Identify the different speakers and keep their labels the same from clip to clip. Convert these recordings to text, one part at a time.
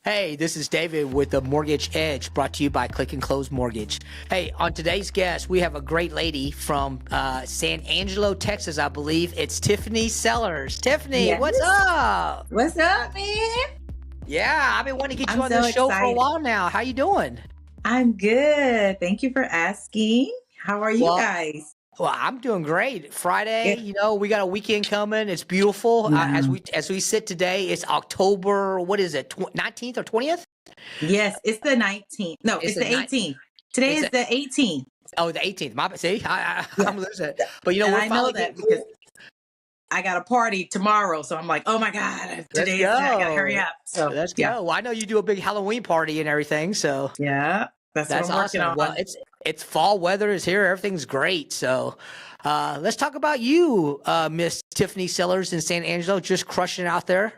Speaker 1: Hey, this is David with the Mortgage Edge, brought to you by Click and Close Mortgage. Hey, on today's guest, we have a great lady from San Angelo, Texas, I believe. It's Tiffany Sellers. Tiffany,
Speaker 2: Yes.
Speaker 1: what's up?
Speaker 2: What's up, man?
Speaker 1: Yeah, I've been wanting to get you
Speaker 2: I'm
Speaker 1: on
Speaker 2: so
Speaker 1: this show for a
Speaker 2: excited.
Speaker 1: while now. How you doing?
Speaker 2: I'm good. Thank you for asking. How are you
Speaker 1: Well,
Speaker 2: guys?
Speaker 1: well, I'm doing great. Friday,
Speaker 2: It,
Speaker 1: we got a weekend coming. It's beautiful. As
Speaker 2: no.
Speaker 1: we sit today, it's October. What is it? 19th or 20th?
Speaker 2: Yes, it's the 19th. No,
Speaker 1: It's
Speaker 2: it's
Speaker 1: the
Speaker 2: the
Speaker 1: night.
Speaker 2: 18th. Today
Speaker 1: It's
Speaker 2: is the 18th.
Speaker 1: the 18th. See,
Speaker 2: Yeah.
Speaker 1: I'm losing it. But
Speaker 2: And
Speaker 1: we're
Speaker 2: I know
Speaker 1: finally
Speaker 2: that
Speaker 1: getting.
Speaker 2: because I got a party tomorrow. So I'm like, oh my God,
Speaker 1: Let's
Speaker 2: today is I gotta hurry
Speaker 1: go.
Speaker 2: up. So
Speaker 1: Let's
Speaker 2: yeah.
Speaker 1: go. Well, I know you do a big Halloween party and everything, so
Speaker 2: Yeah. That's what
Speaker 1: that's
Speaker 2: I'm working
Speaker 1: awesome. Well,
Speaker 2: on.
Speaker 1: it's fall weather is here. Everything's great. So let's talk about you, Miss Tiffany Sellers in San Angelo, just crushing it out there.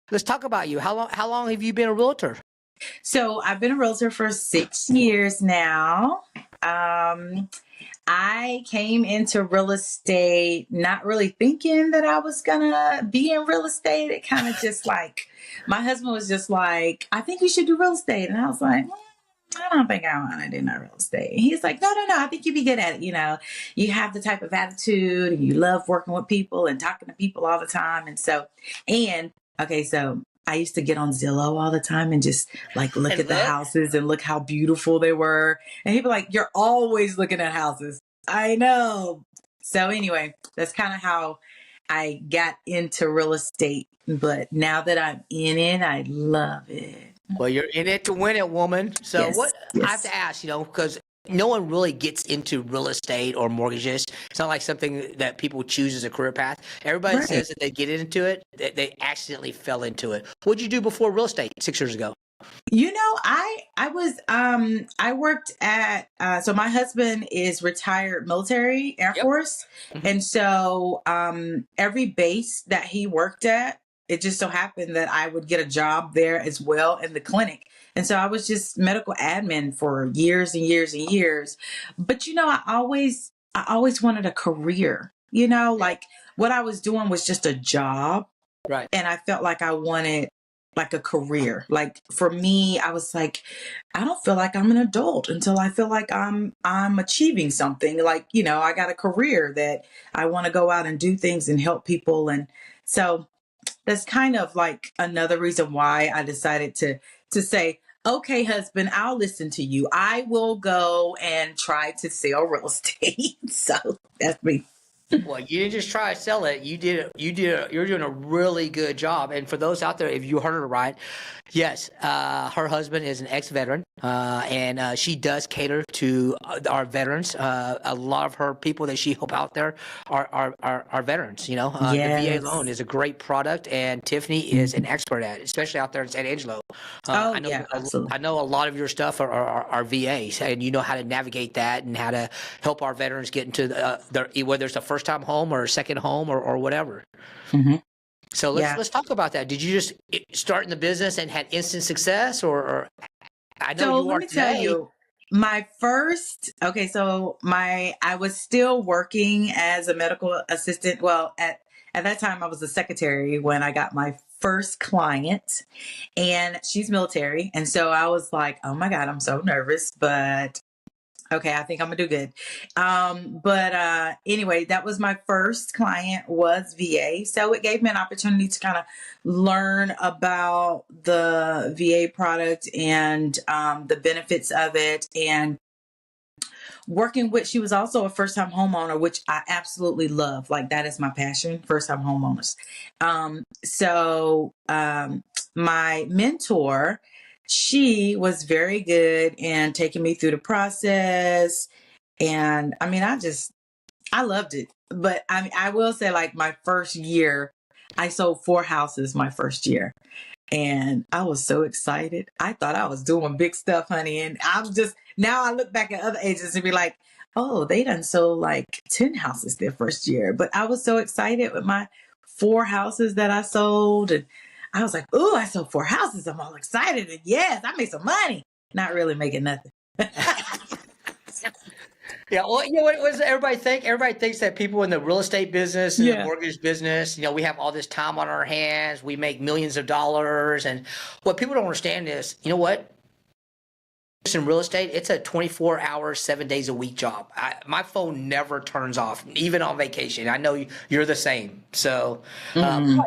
Speaker 1: Let's talk about you. How long have you been a realtor?
Speaker 2: So I've been a realtor for 6 years now. Um, I came into real estate not really thinking that I was gonna be in real estate. It kind of just like my husband was just like, I think you should do real estate. And I was like, I don't think I want to do no real estate. He's like, no, I think you'd be good at it. You have the type of attitude and you love working with people and talking to people all the time. And okay, so I used to get on Zillow all the time and just like look
Speaker 1: And
Speaker 2: at the
Speaker 1: look,
Speaker 2: houses and look how beautiful they were. And he'd be like, you're always looking at houses. I know. So anyway, that's kind of how I got into real estate. But now that I'm in it, I love it.
Speaker 1: well, you're in it to win it, woman. So
Speaker 2: Yes,
Speaker 1: what I have
Speaker 2: yes.
Speaker 1: to ask, because no one really gets into real estate or mortgages. It's not like something that people choose as a career path. Everybody
Speaker 2: Right.
Speaker 1: says that they get into it, that they accidentally fell into it. What did you do before real estate 6 years ago?
Speaker 2: I worked at so my husband is retired military Air
Speaker 1: Yep.
Speaker 2: Force,
Speaker 1: Mhm.
Speaker 2: and so every base that he worked at, it just so happened that I would get a job there as well in the clinic. And so I was just medical admin for years and years and years. But I always wanted a career.
Speaker 1: Yeah.
Speaker 2: Like what I was doing was just a job,
Speaker 1: Right.
Speaker 2: and I felt like I wanted like a career. Like for me, I was like, I don't feel like I'm an adult until I feel like I'm achieving something. Like, I got a career that I want to go out and do things and help people. And so that's kind of like another reason why I decided to say, okay, husband, I'll listen to you. I will go and try to sell real estate. So that's me.
Speaker 1: Well, you didn't just try to sell it. You did it. You're doing a really good job. And for those out there, if you heard her right, yes, her husband is an ex-veteran, and she does cater to our veterans. A lot of her people that she help out there are veterans. The VA loan
Speaker 2: Yes.
Speaker 1: is a great product, and Tiffany is an expert at it, especially out there in San Angelo.
Speaker 2: Oh
Speaker 1: I know.
Speaker 2: yeah, absolutely.
Speaker 1: I know a lot of your stuff are VAs, and you know how to navigate that and how to help our veterans get into whether it's a first time home or a second home or whatever.
Speaker 2: Hmm.
Speaker 1: So let's
Speaker 2: Yeah.
Speaker 1: let's talk about that. Did you just start in the business and had instant success, or I know
Speaker 2: So
Speaker 1: you
Speaker 2: let
Speaker 1: are
Speaker 2: me tell
Speaker 1: today.
Speaker 2: you, I was still working as a medical assistant. Well, at that time I was a secretary when I got my first client, and she's military. And so I was like, oh my God, I'm so nervous, but okay, I think I'm gonna do good. But anyway, that was my first client was VA. So it gave me an opportunity to kind of learn about the VA product and the benefits of it. And working with, she was also a first time homeowner, which I absolutely love. Like that is my passion, first time homeowners. So my mentor, she was very good in taking me through the process. And I mean, I loved it. But I mean, I will say like my first year, I sold 4 houses my first year. And I was so excited. I thought I was doing big stuff, honey. And now I look back at other agents and be like, oh, they done sold like 10 houses their first year. But I was so excited with my 4 houses that I sold. And I was like, oh, I sold 4 houses. I'm all excited. And yes, I made some money. Not really making nothing.
Speaker 1: Yeah, well, what does everybody think? Everybody thinks that people in the real estate business and the
Speaker 2: Yeah.
Speaker 1: mortgage business, we have all this time on our hands, we make millions of dollars, and what people don't understand is, you know what? In real estate, it's a 24 hours, 7 days a week job. My phone never turns off, even on vacation. I know you're the same. So,
Speaker 2: Mm.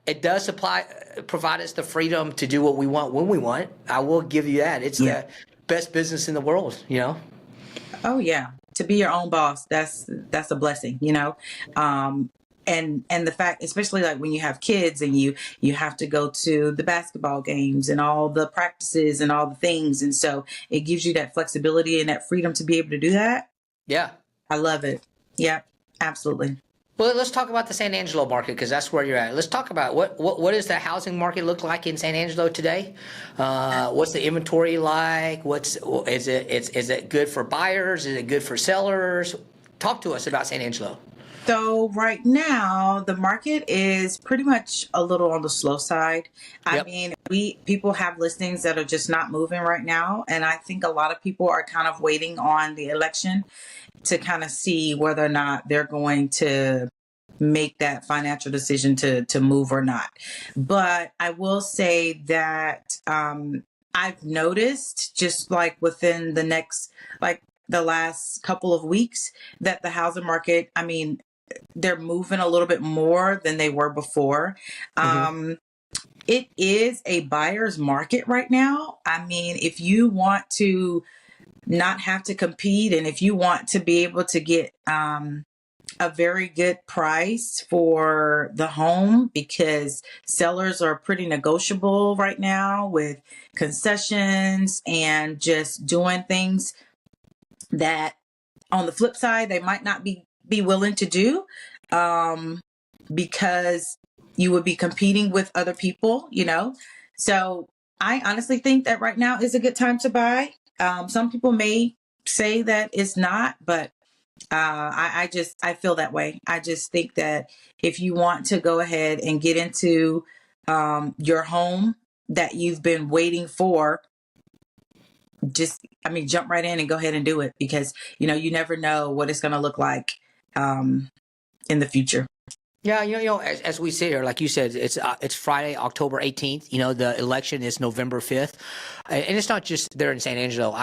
Speaker 1: it does provide us the freedom to do what we want when we want. I will give you that. It's
Speaker 2: Yeah.
Speaker 1: the best business in the world.
Speaker 2: Oh yeah. To be your own boss, that's a blessing, you know. Um and the fact, especially like when you have kids and you have to go to the basketball games and all the practices and all the things, and so it gives you that flexibility and that freedom to be able to do that.
Speaker 1: Yeah.
Speaker 2: I love it. Yep, absolutely.
Speaker 1: Well, let's talk about the San Angelo market because that's where you're at. Let's talk about what does the housing market look like in San Angelo today? What's the inventory like? Is it good for buyers? Is it good for sellers? Talk to us about San Angelo.
Speaker 2: So right now the market is pretty much a little on the slow side. I
Speaker 1: Yep.
Speaker 2: mean, we people have listings that are just not moving right now, and I think a lot of people are kind of waiting on the election to kind of see whether or not they're going to make that financial decision to move or not. But I will say that I've noticed just like within the last couple of weeks that the housing market, I mean, they're moving a little bit more than they were before.
Speaker 1: Hmm.
Speaker 2: Um, it is a buyer's market right now. I mean, if you want to not have to compete, and if you want to be able to get a very good price for the home, because sellers are pretty negotiable right now with concessions and just doing things that on the flip side they might not be willing to do, um, because you would be competing with other people, you know. So I honestly think that right now is a good time to buy. Some people may say that it's not, but I feel that way. I just think that if you want to go ahead and get into your home that you've been waiting for, just, I mean, jump right in and go ahead and do it, because you never know what it's going to look like um, in the future.
Speaker 1: Yeah, as we sit here, like you said, it's Friday, October 18th. The election is November 5th, and it's not just there in San Angelo.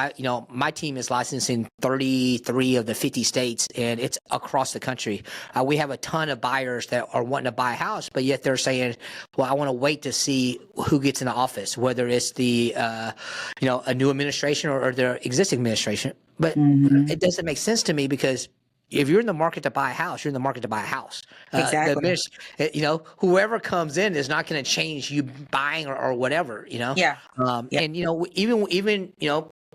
Speaker 1: My team is licensed in 33 of the 50 states, and it's across the country. We have a ton of buyers that are wanting to buy a house, but yet they're saying, "Well, I want to wait to see who gets in the office, whether it's a new administration or their existing administration." But
Speaker 2: Hmm.
Speaker 1: it doesn't make sense to me because if you're in the market to buy a house, you're in the market to buy a house.
Speaker 2: Exactly.
Speaker 1: Whoever comes in is not going to change you buying or whatever.
Speaker 2: Yeah. Yeah.
Speaker 1: And even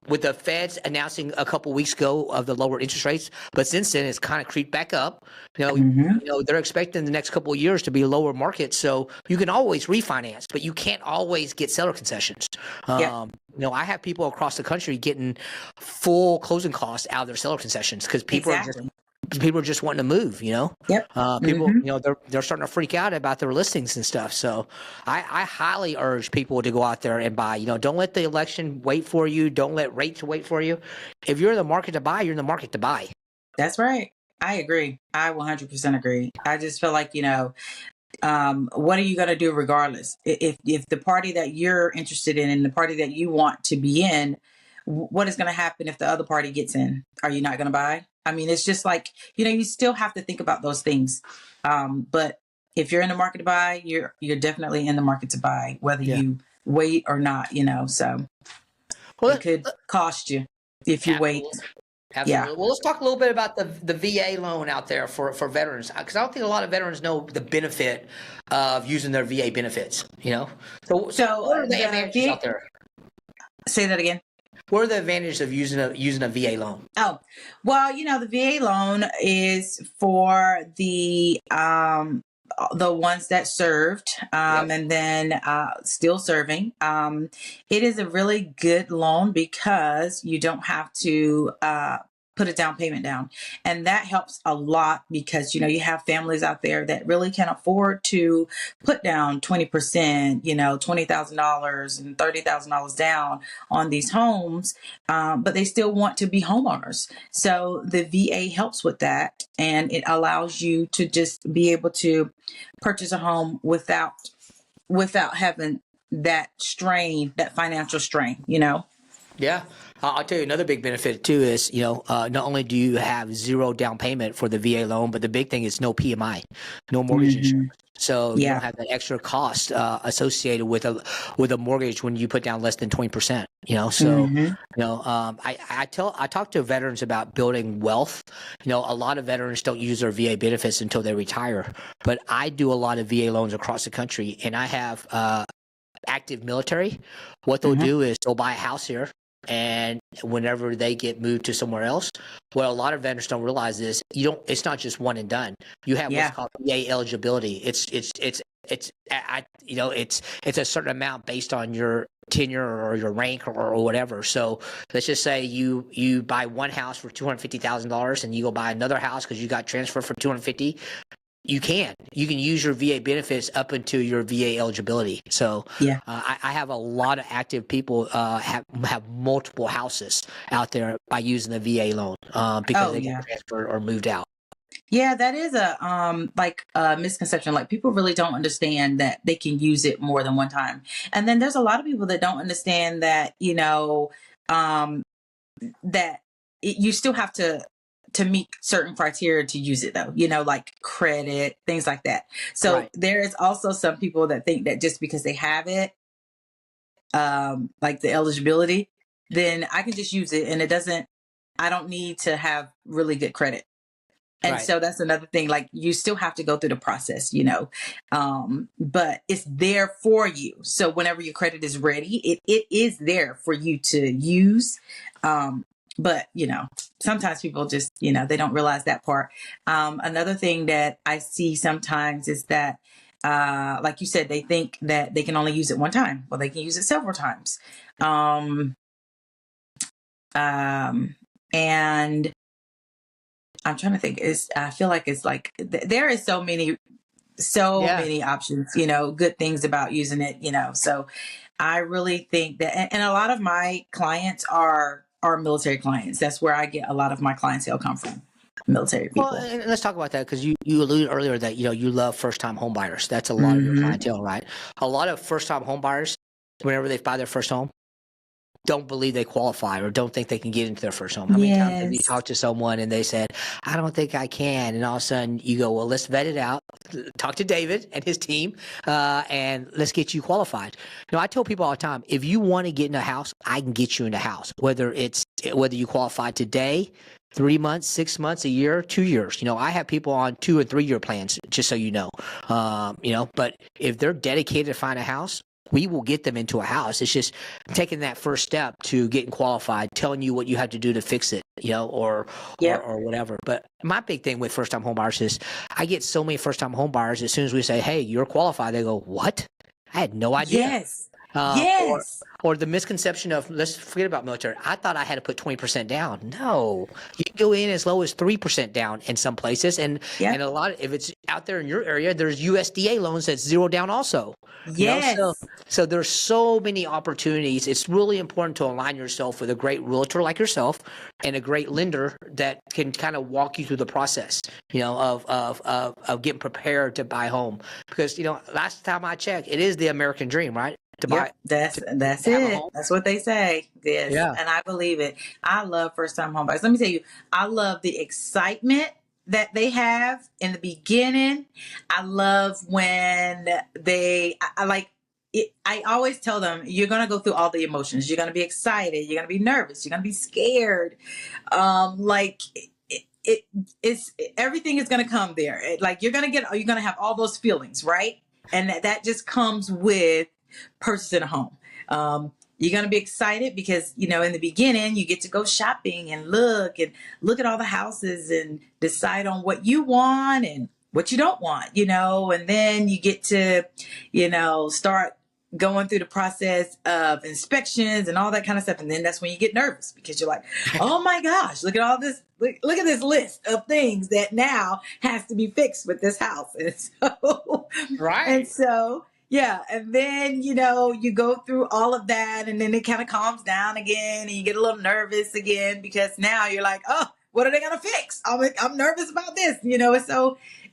Speaker 1: with the Feds announcing a couple weeks ago of the lower interest rates, but since then it's kind of creeped back up.
Speaker 2: Hmm.
Speaker 1: They're expecting the next couple of years to be lower markets, so you can always refinance, but you can't always get seller concessions.
Speaker 2: Yep.
Speaker 1: I have people across the country getting full closing costs out of their seller concessions because
Speaker 2: Exactly.
Speaker 1: people are just wanting to move.
Speaker 2: Yep.
Speaker 1: People,
Speaker 2: Hmm.
Speaker 1: they're starting to freak out about their listings and stuff. So I highly urge people to go out there and buy. Don't let the election wait for you. Don't let rates wait for you. If you're in the market to buy, you're in the market to buy.
Speaker 2: That's right. I agree. I 100% agree. I just feel like, what are you going to do regardless? If the party that you're interested in and the party that you want to be in, what is going to happen if the other party gets in? Are you not going to buy? I mean, it's just like, you still have to think about those things. But if you're in the market to buy, you're definitely in the market to buy, whether
Speaker 1: Yeah.
Speaker 2: you wait or not. So
Speaker 1: Well,
Speaker 2: it could cost you if you wait.
Speaker 1: absolutely.
Speaker 2: Yeah.
Speaker 1: Absolutely. Well, let's talk a little bit about the VA loan out there for veterans, because I don't think a lot of veterans know the benefit of using their VA benefits. So
Speaker 2: So
Speaker 1: what are the
Speaker 2: the
Speaker 1: advantages
Speaker 2: VA,
Speaker 1: out there?
Speaker 2: say that again.
Speaker 1: What are the advantages of using a VA loan?
Speaker 2: Oh, well, the VA loan is for the ones that served,
Speaker 1: Yep.
Speaker 2: and then still serving. It is a really good loan because you don't have to put a down payment down. And that helps a lot because, you have families out there that really can afford to put down 20%, $20,000 and $30,000 down on these homes, but they still want to be homeowners. So the VA helps with that, and it allows you to just be able to purchase a home without having that strain, that financial strain.
Speaker 1: Yeah. I'll tell you another big benefit too is, not only do you have zero down payment for the VA loan, but the big thing is no PMI, no mortgage insurance. So you don't
Speaker 2: Yeah.
Speaker 1: have that extra cost associated with a mortgage when you put down less than 20%. So I talk to veterans about building wealth. A lot of veterans don't use their VA benefits until they retire, but I do a lot of VA loans across the country, and I have active military. What they'll do is they'll buy a house here, and whenever they get moved to somewhere else, what a lot of veterans don't realize is it's not just one and done. You have what's called VA eligibility. It's a certain amount based on your tenure or your rank or whatever. So let's just say you buy one house for $250,000 and you go buy another house because you got transferred for $250. You can use your VA benefits up into your VA eligibility. So I have a lot of active people have multiple houses out there by using the VA loan because they get transferred or moved out.
Speaker 2: Yeah, that is a misconception. Like, people really don't understand that they can use it more than one time. And then there's a lot of people that don't understand that, that you still have to meet certain criteria to use it, though, like credit, things like that. So there is also some people that think that just because they have it, like the eligibility, then I can just use it and I don't need to have really good credit. And so that's another thing. Like, you still have to go through the process, but it's there for you. So whenever your credit is ready, it is there for you to use. But, sometimes people just, they don't realize that part. Another thing that I see sometimes is that, like you said, they think that they can only use it one time. Well, they can use it several times. And I'm trying to think, I feel like it's like, there is so many options, good things about using it, so I really think that, and a lot of my clients are military clients. That's where I get a lot of my clientele come from, military people.
Speaker 1: Well, and let's talk about that because you alluded earlier that you love first-time home buyers. That's a lot of your clientele, right? A lot of first-time home buyers, whenever they buy their first home, don't believe they qualify or don't think they can get into their first home. How many times have you talked to someone and they said, I don't think I can, and all of a sudden you go, well, let's vet it out, talk to David and his team, and let's get you qualified. I tell people all the time, if you want to get in a house, I can get you in a house, whether you qualify today, 3 months, 6 months, a year, 2 years. I have people on 2 and 3 year plans, just so you know. But if they're dedicated to find a house, we will get them into a house. It's just taking that first step to getting qualified, telling you what you have to do to fix it, or whatever. But my big thing with first-time home buyers is I get so many first-time home buyers, as soon as we say, hey, you're qualified, they go, what? I had no idea.
Speaker 2: Yes.
Speaker 1: Or the misconception of, let's forget about military. I thought I had to put 20% down. No, you can go in as low as 3% down in some places. And a lot of, if it's out there in your area, there's USDA loans that's zero down also.
Speaker 2: Yes.
Speaker 1: So there's so many opportunities. It's really important to align yourself with a great realtor like yourself and a great lender that can kind of walk you through the process, of getting prepared to buy home. Because, last time I checked, it is the American dream, right? To buy.
Speaker 2: That's it. That's what they say. Yes.
Speaker 1: Yeah.
Speaker 2: And I believe it. I love first time home buyers. Let me tell you, I love the excitement that they have in the beginning. I love when I like it. I always tell them, you're going to go through all the emotions. You're going to be excited. You're going to be nervous. You're going to be scared. It's everything is going to come there. You're going to have all those feelings, right? And that just comes with purchasing a home. You're going to be excited because, in the beginning, you get to go shopping and look at all the houses and decide on what you want and what you don't want, and then you get to, start going through the process of inspections and all that kind of stuff. And then that's when you get nervous because you're like, oh my gosh, look at all this. Look at this list of things that now has to be fixed with this house. And
Speaker 1: Right.
Speaker 2: so, yeah. And then, you go through all of that and then it kind of calms down again and you get a little nervous again because now you're like, oh, what are they going to fix? I'm nervous about this,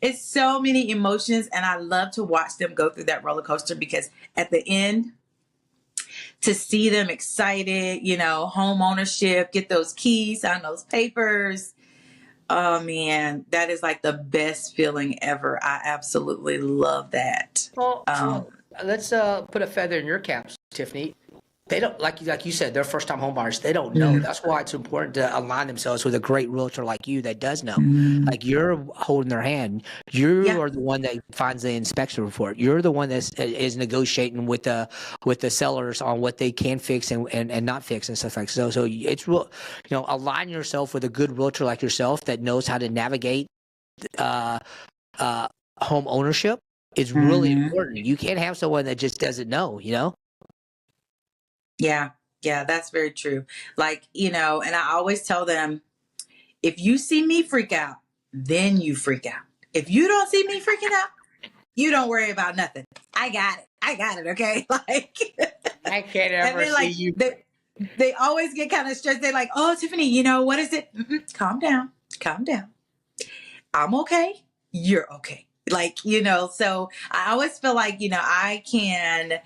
Speaker 2: it's so many emotions, and I love to watch them go through that roller coaster because at the end, to see them excited, home ownership, get those keys on those papers. Oh man, that is like the best feeling ever. I absolutely love that.
Speaker 1: Well, let's put a feather in your cap, Tiffany. They don't like you said, they're first time home buyers. They don't know.
Speaker 2: Mhm.
Speaker 1: That's why it's important to align themselves with a great realtor like you that does know.
Speaker 2: Mhm.
Speaker 1: Like you're holding their hand. You
Speaker 2: Yeah.
Speaker 1: are the one that finds the inspection report. You're the one that is negotiating with the sellers on what they can fix and not fix and stuff like so. So it's real, align yourself with a good realtor like yourself that knows how to navigate uh, home ownership is really
Speaker 2: Mhm.
Speaker 1: important. You can't have someone that just doesn't know.
Speaker 2: Yeah. Yeah, that's very true. Like, and I always tell them, if you see me freak out, then you freak out. If you don't see me freaking out, you don't worry about nothing. I got it. I got it. Okay. Like,
Speaker 1: I can't
Speaker 2: and
Speaker 1: ever
Speaker 2: then
Speaker 1: see
Speaker 2: like
Speaker 1: you.
Speaker 2: they always get kind of stressed. They're like, oh, Tiffany, what is it? Calm down. Calm down. I'm okay. You're okay. Like, so I always feel like, I can,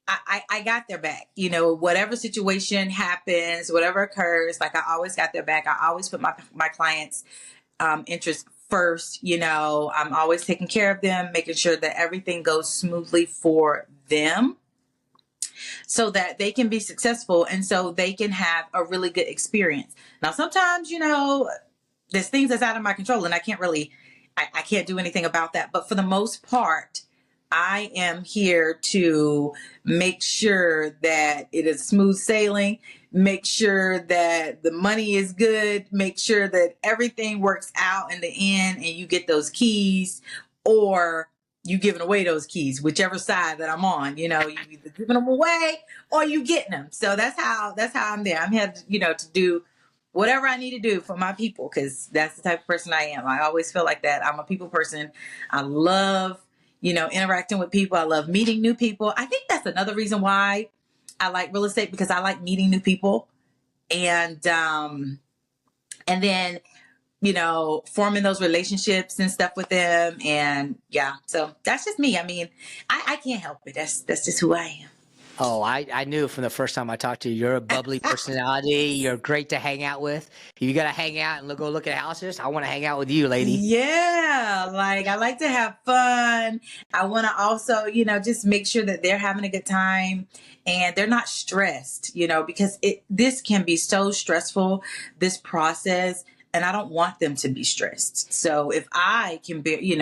Speaker 2: I got their back, whatever situation happens, whatever occurs, like I always got their back. I always put my clients' interest first. I'm always taking care of them, making sure that everything goes smoothly for them so that they can be successful and so they can have a really good experience. Now, sometimes, there's things that's out of my control and I can't really, I can't do anything about that. But for the most part, I am here to make sure that it is smooth sailing, make sure that the money is good, make sure that everything works out in the end and you get those keys or you giving away those keys, whichever side that I'm on, you either giving them away or you getting them. So that's how I'm there. I'm here, to do whatever I need to do for my people because that's the type of person I am. I always feel like that. I'm a people person. I love interacting with people. I love meeting new people. I think that's another reason why I like real estate because I like meeting new people and then, forming those relationships and stuff with them. And yeah, so that's just me. I mean, I can't help it. That's just who I am.
Speaker 1: Oh, I knew from the first time I talked to you. You're a bubbly personality. You're great to hang out with. If you got to hang out and go look at houses, I want to hang out with you, lady.
Speaker 2: Yeah, like I like to have fun. I want to also, just make sure that they're having a good time and they're not stressed, because this can be so stressful, this process, and I don't want them to be stressed. So if I can be,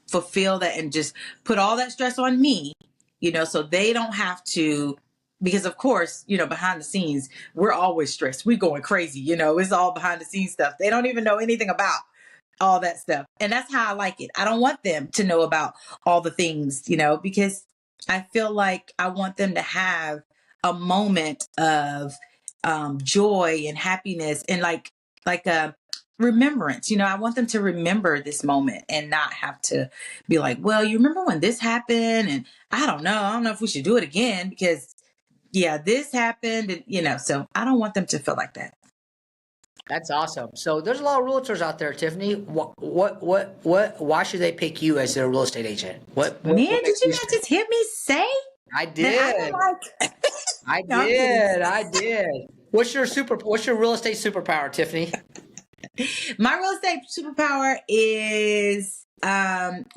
Speaker 2: fulfill that and just put all that stress on me, so they don't have to because of course, behind the scenes, we're always stressed. We're going crazy, it's all behind the scenes stuff. They don't even know anything about all that stuff. And that's how I like it. I don't want them to know about all the things, because I feel like I want them to have a moment of joy and happiness and like a remembrance. I want them to remember this moment and not have to be like, well, you remember when this happened? And I don't know if we should do it again because yeah, this happened. And, so I don't want them to feel like that.
Speaker 1: That's awesome. So there's a lot of realtors out there, Tiffany. Why should they pick you as their real estate agent? What
Speaker 2: Man, did
Speaker 1: makes
Speaker 2: you
Speaker 1: you?
Speaker 2: not just hear me say
Speaker 1: I
Speaker 2: that I am
Speaker 1: did.
Speaker 2: like,
Speaker 1: I
Speaker 2: no, I'm kidding.
Speaker 1: did. I did. What's your real estate superpower, Tiffany?
Speaker 2: My real estate superpower is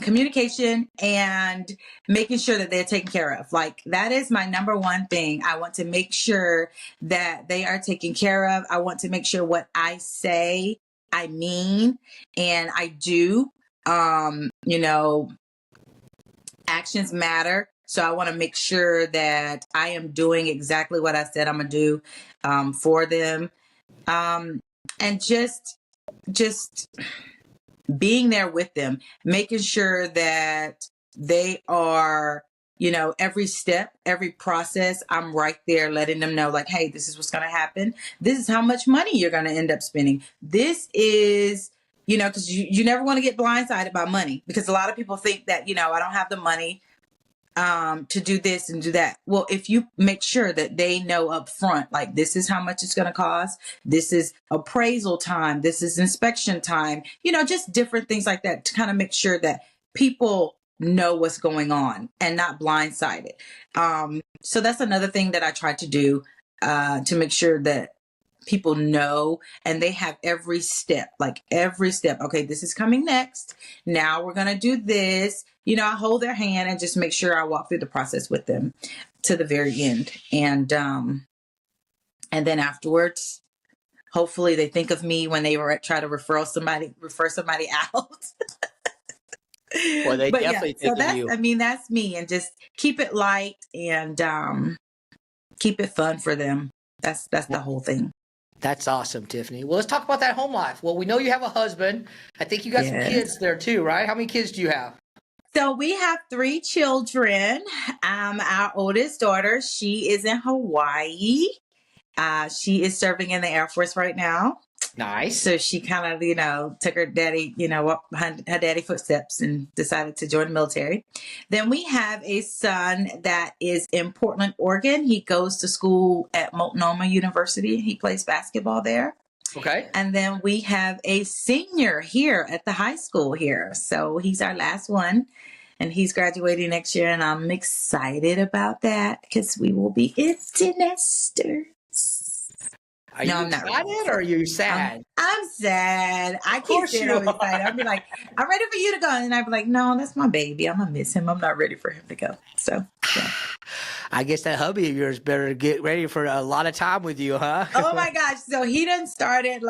Speaker 2: communication and making sure that they're taken care of. Like that is my number one thing. I want to make sure that they are taken care of. I want to make sure what I say, I mean, and I do. Actions matter. So I want to make sure that I am doing exactly what I said I'm gonna do for them. And just being there with them, making sure that they are every step, every process, I'm right there letting them know, like, hey, this is what's going to happen. This is how much money you're going to end up spending. This is, because you never want to get blindsided by money, because a lot of people think that, I don't have the money to do this and do that. Well, if you make sure that they know up front, like, this is how much it's going to cost, this is appraisal time, this is inspection time, just different things like that, to kind of make sure that people know what's going on and not blindsided. So that's another thing that I try to do, to make sure that people know, and they have every step. Okay, this is coming next. Now we're going to do this. I hold their hand and just make sure I walk through the process with them to the very end. And then afterwards, hopefully they think of me when they try to refer somebody out.
Speaker 1: Well, they definitely think of you.
Speaker 2: I mean, that's me, and just keep it light and keep it fun for them. That's the whole thing.
Speaker 1: That's awesome, Tiffany. Well, let's talk about that home life. Well, we know you have a husband. I think you got some kids there too, right? How many kids do you have?
Speaker 2: So we have 3 children. Our oldest daughter, she is in Hawaii. She is serving in the Air Force right now.
Speaker 1: Nice.
Speaker 2: So she kind of, took her daddy, her daddy footsteps and decided to join the military. Then we have a son that is in Portland, Oregon. He goes to school at Multnomah University. He plays basketball there.
Speaker 1: Okay.
Speaker 2: And then we have a senior here at the high school here. So he's our last one, and he's graduating next year. And I'm excited about that because we will be empty nesters.
Speaker 1: Are you excited or are you sad?
Speaker 2: I'm sad. I can't say I'm excited. I'll be like, I'm ready for you to go. And I'll be like, no, that's my baby. I'm going to miss him. I'm not ready for him to go. So, yeah.
Speaker 1: I guess that hubby of yours better get ready for a lot of time with you, huh?
Speaker 2: Oh my gosh. So he done started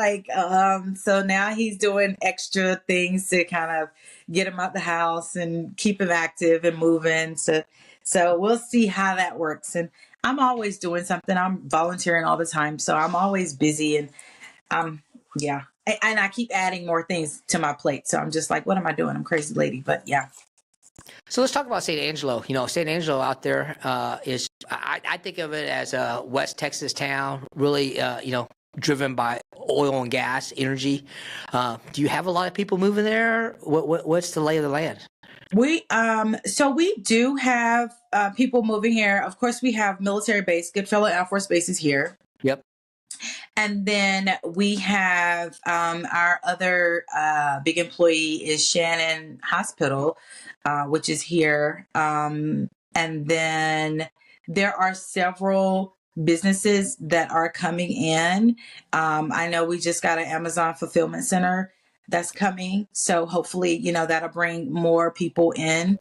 Speaker 2: so now he's doing extra things to kind of get him out the house and keep him active and moving. So we'll see how that works. And I'm always doing something. I'm volunteering all the time. So I'm always busy, and yeah. And I keep adding more things to my plate. So I'm just like, what am I doing? I'm a crazy lady, but yeah.
Speaker 1: So let's talk about St. Angelo. St. Angelo out there is, I think of it as a West Texas town, really, driven by oil and gas, energy. Do you have a lot of people moving there? What's the lay of the land?
Speaker 2: So we do have people moving here. Of course, we have military base, Goodfellow Air Force Base is here.
Speaker 1: Yep.
Speaker 2: And then we have our other big employee is Shannon Hospital, which is here. And then there are several businesses that are coming in. I know we just got an Amazon fulfillment center that's coming. So hopefully, that'll bring more people in.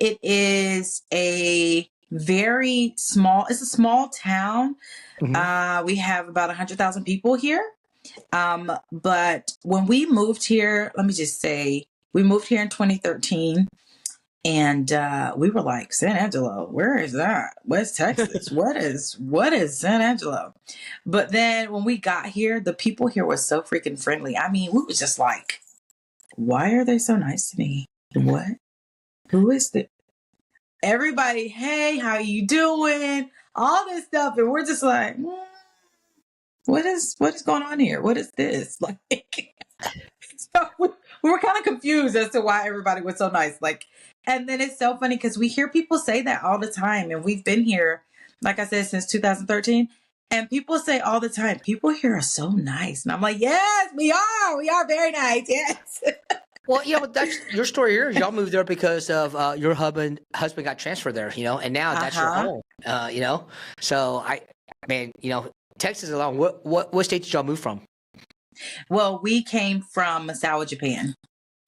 Speaker 2: It is a very small, it's a small town. Mm-hmm. We have about 100,000 people here. But when we moved here, let me just say, we moved here in 2013. And we were like, San Angelo, where is that? West Texas. What is San Angelo? But then when we got here, the people here were so freaking friendly. I mean, we were just like, why are they so nice to me? What? Who is the everybody? Hey, how you doing? All this stuff. And we're just like, what is going on here? What is this? Like, so we were kind of confused as to why everybody was so nice. And then it's so funny because we hear people say that all the time. And we've been here, like I said, since 2013. And people say all the time, people here are so nice. And I'm like, yes, we are. We are very nice. Yes.
Speaker 1: Well, that's your story here. Y'all moved there because of your husband got transferred there, and now that's your home, So Texas alone, what state did y'all move from?
Speaker 2: Well, we came from Misawa, Japan.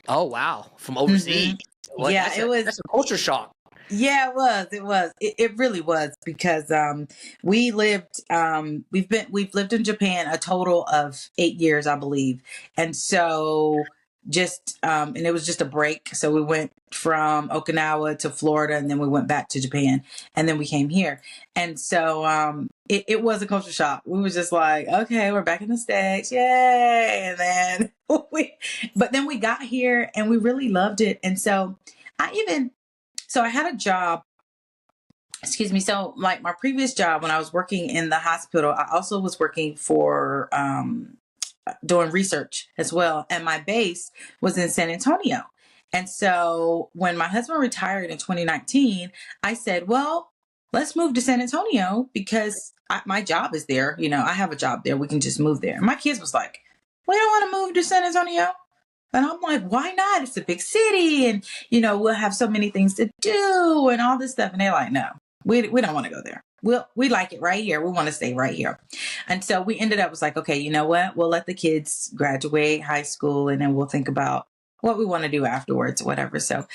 Speaker 1: Oh, wow. From overseas.
Speaker 2: Mm-hmm. Well, yeah, that's
Speaker 1: a culture shock.
Speaker 2: Yeah, it was. It really was, because we've lived in Japan a total of 8 years, I believe. And so and it was just a break. So we went from Okinawa to Florida, and then we went back to Japan, and then we came here. And so it was a culture shock. We were just like, okay, we're back in the States. Yay. And then but then we got here and we really loved it. And so So I had a job, excuse me. So like my previous job when I was working in the hospital, I also was working for doing research as well. And my base was in San Antonio. And so when my husband retired in 2019, I said, well, let's move to San Antonio because my job is there. You know, I have a job there. We can just move there. And my kids was like, we don't want to move to San Antonio. And I'm like, why not? It's a big city and, you know, we'll have so many things to do and all this stuff. And they're like, no, we don't want to go there. We like it right here. We want to stay right here. And so we ended up was like, okay, you know what? We'll let the kids graduate high school and then we'll think about what we want to do afterwards, whatever. So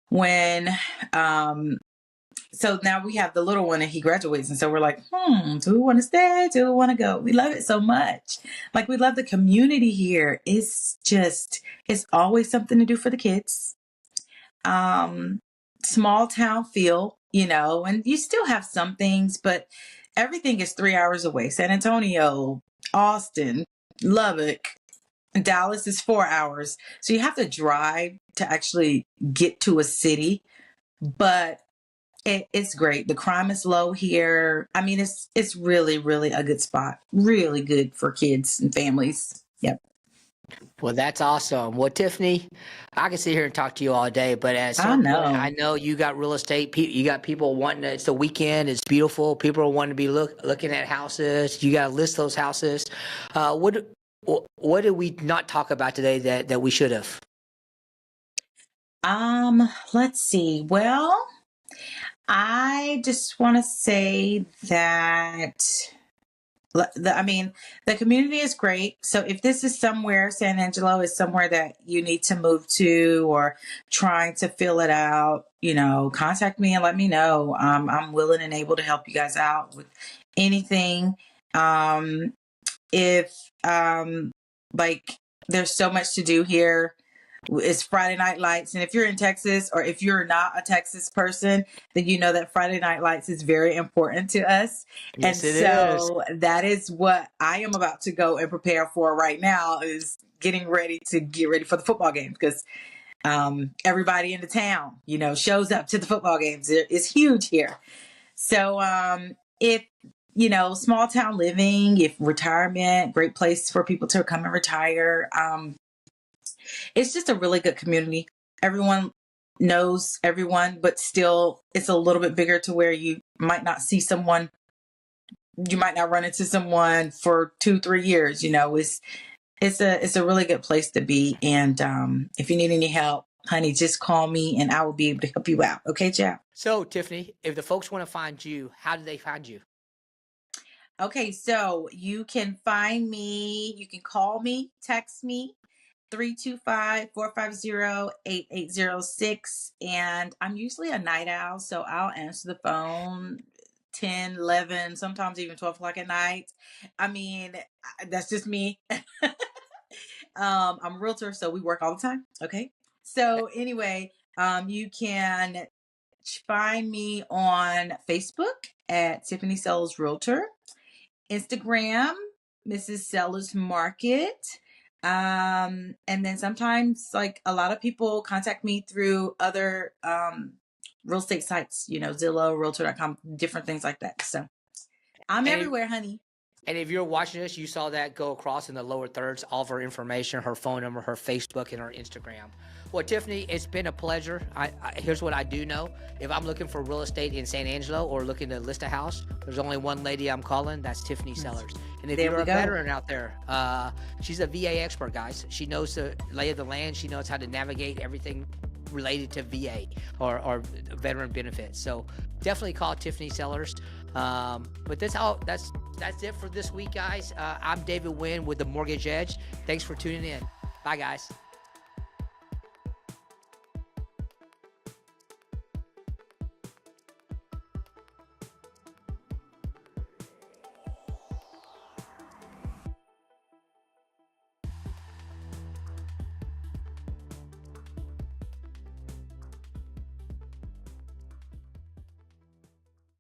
Speaker 2: when, so now we have the little one and he graduates. And so we're like, do we want to stay? Do we want to go? We love it so much. Like we love the community here. It's always something to do for the kids. Small town feel, you know, and you still have some things, but everything is 3 hours away. San Antonio, Austin, Lubbock, Dallas is 4 hours. So you have to drive to actually get to a city, but it's great. The crime is low here. I mean, it's really, really a good spot. Really good for kids and families. Yep.
Speaker 1: Well, that's awesome. Well, Tiffany, I can sit here and talk to you all day, but at some point, I know you got real estate. You got people wanting it's the weekend. It's beautiful. People are wanting to be looking at houses. You got to list those houses. What did we not talk about today that we should have?
Speaker 2: Let's see. Well, I just want to say that the community is great. So if this is somewhere, San Angelo is somewhere that you need to move to or trying to fill it out, you know, contact me and let me know. I'm willing and able to help you guys out with anything. Like there's so much to do here. It's Friday Night Lights. And if you're in Texas or if you're not a Texas person, then you know that Friday Night Lights is very important to us.
Speaker 1: Yes,
Speaker 2: and so that is what I am about to go and prepare for right now is getting ready for the football games because everybody in the town, you know, shows up to the football games. It's huge here. So if, you know, small town living, if retirement, great place for people to come and retire. It's just a really good community. Everyone knows everyone, but still it's a little bit bigger to where you might not see someone. You might not run into someone for 2-3 years. You know, it's a really good place to be. And if you need any help, honey, just call me and I will be able to help you out. Okay, Jeff?
Speaker 1: So, Tiffany, if the folks want to find you, how do they find you?
Speaker 2: Okay, so you can find me. You can call me, text me. 325-450-8806. And I'm usually a night owl, so I'll answer the phone 10, 11, sometimes even 12 o'clock at night. I mean, that's just me. I'm a realtor, so we work all the time. Okay. So anyway, you can find me on Facebook at Tiffany Sellers Realtor, Instagram, Mrs. Sellers Market. And then sometimes like a lot of people contact me through other real estate sites, you know, Zillow, Realtor.com, different things like that. So I'm everywhere, honey.
Speaker 1: And if you're watching this, you saw that go across in the lower thirds, all of her information, her phone number, her Facebook, and her Instagram. Well, Tiffany, it's been a pleasure. Here's what I do know. If I'm looking for real estate in San Angelo or looking to list a house, there's only one lady I'm calling. That's Tiffany Sellers. And if you're a veteran out there, she's a VA expert, guys. She knows the lay of the land. She knows how to navigate everything related to VA or veteran benefits. So definitely call Tiffany Sellers. But that's it for this week, guys. I'm David Wynn with the Mortgage Edge. Thanks for tuning in. Bye, guys.